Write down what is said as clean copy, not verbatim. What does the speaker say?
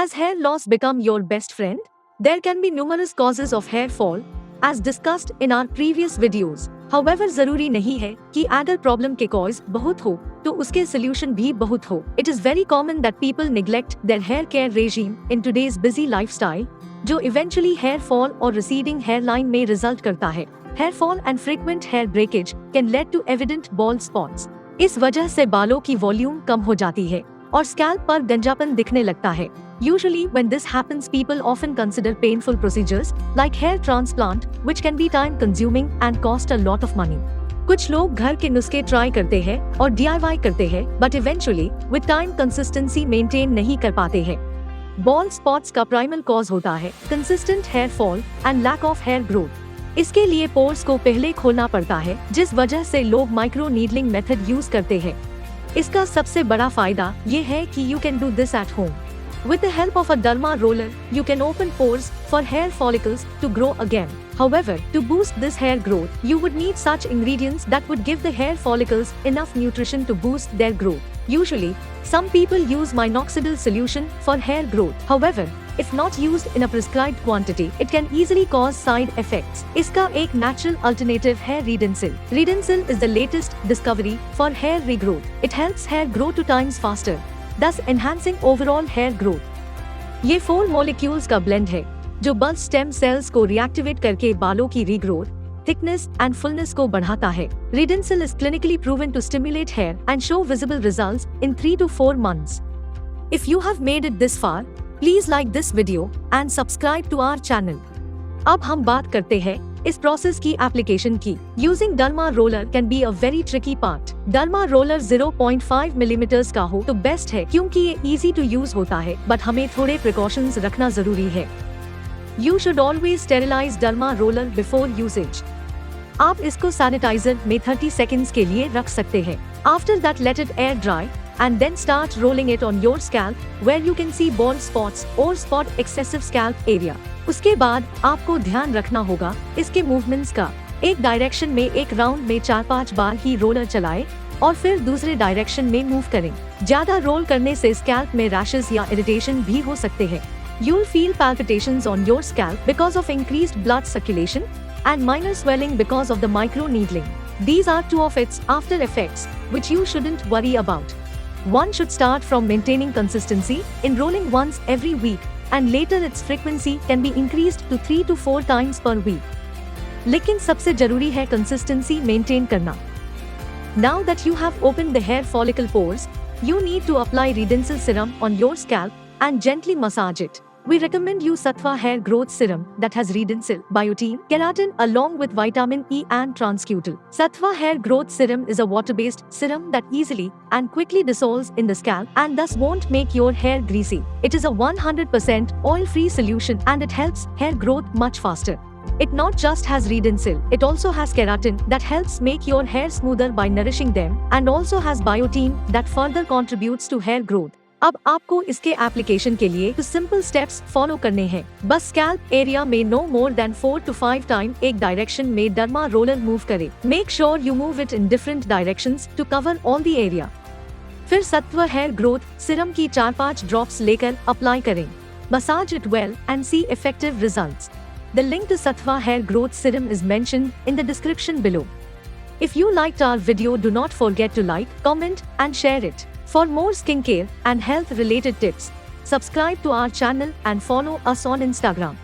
Has hair loss become your best friend? There can be numerous causes of hair fall, as discussed in our previous videos. However, जरूरी नहीं है कि अगर problem के cause बहुत हो तो उसके सोल्यूशन भी बहुत हो. It is very common that people neglect their hair care regime in today's busy lifestyle, जो eventually hair fall और receding hairline में result करता है. Hair fall and frequent hair breakage can lead to evident bald spots. इस वजह से बालों की वॉल्यूम कम हो जाती है और स्कैल्प पर गंजापन दिखने लगता है. Usually when this happens, people often consider painful procedures like hair transplant, which can be time consuming and cost a lot of money. कुछ लोग घर के नुस्खे ट्राई करते हैं और DIY करते हैं, but eventually with time consistency maintain नहीं कर पाते हैं. Bald spots का प्राइमल कॉज होता है consistent hair fall and lack of hair growth. इसके लिए पोर्स को पहले खोलना पड़ता है, जिस वजह से लोग माइक्रो नीडलिंग मेथड यूज करते हैं. इसका सबसे बड़ा फायदा ये है कि you can do this at home. With the help of a derma roller, you can open pores for hair follicles to grow again. However, to boost this hair growth, you would need such ingredients that would give the hair follicles enough nutrition to boost their growth. Usually, some people use minoxidil solution for hair growth. However, if not used in a prescribed quantity, it can easily cause side effects. इसका एक natural alternative है Redensil. Redensil is the latest discovery for hair regrowth. It helps hair grow 2 times faster, thus enhancing overall hair growth. ये 4 molecules का blend है जो bulb stem cells को reactivate करके बालों की regrowth, thickness and fullness को बढ़ाता है. Redensil is clinically proven to stimulate hair and show visible results in 3 to 4 months. If you have made it this far, please like this video and subscribe to our channel. अब हम बात करते हैं इस process की application की. Using derma roller can be a very tricky part. Derma roller 0.5 millimetres का हो तो बेस्ट है क्योंकि ये इजी टू यूज होता है, बट हमें थोड़े प्रिकॉशंस रखना जरूरी है. You should always sterilise derma roller before usage. आप इसको सैनिटाइजर में 30 सेकेंड्स के लिए रख सकते हैं. After that let it air dry and then start rolling it on your scalp where you can see bald spots or spot excessive scalp area. उसके बाद आपको ध्यान रखना होगा इसके मूवमेंट्स का. एक डायरेक्शन में एक राउंड में 4-5 बार ही रोलर चलाएं और फिर दूसरे डायरेक्शन में मूव करें. ज्यादा रोल करने से स्कैल्प में रैशेस या इरिटेशन भी हो सकते हैं. You'll feel palpitations on your scalp because of increased blood circulation and minor swelling because of the micro needling. These are 2 of its after effects which you shouldn't worry about. One should start from maintaining consistency in rolling once every week, and later its frequency can be increased to 3 to 4 times per week. लेकिन सबसे जरूरी है consistency maintain करना. Now that you have opened the hair follicle pores, you need to apply Redensil serum on your scalp and gently massage it. We recommend you Sattva hair growth serum that has Redensil, biotin, keratin along with vitamin E and transcutal. Sattva hair growth serum is a water-based serum that easily and quickly dissolves in the scalp and thus won't make your hair greasy. It is a 100% oil-free solution and it helps hair growth much faster. It not just has Redensil, it also has keratin that helps make your hair smoother by nourishing them and also has biotin that further contributes to hair growth. अब आपको इसके application के लिए simple steps follow करने हैं. बस scalp area में no more than 4 to 5 time एक डायरेक्शन में डर्मा रोलर मूव करें. Make sure you move it in different directions to cover all the area. फिर सत्व हेयर ग्रोथ सिरम की 4-5 ड्रॉप्स लेकर अप्लाई करें. Massage it well and see effective results. The link to Satva hair growth serum is mentioned in the description below. If you liked our video, do not forget to like, comment and share it. For more skincare and health related tips, subscribe to our channel and follow us on Instagram.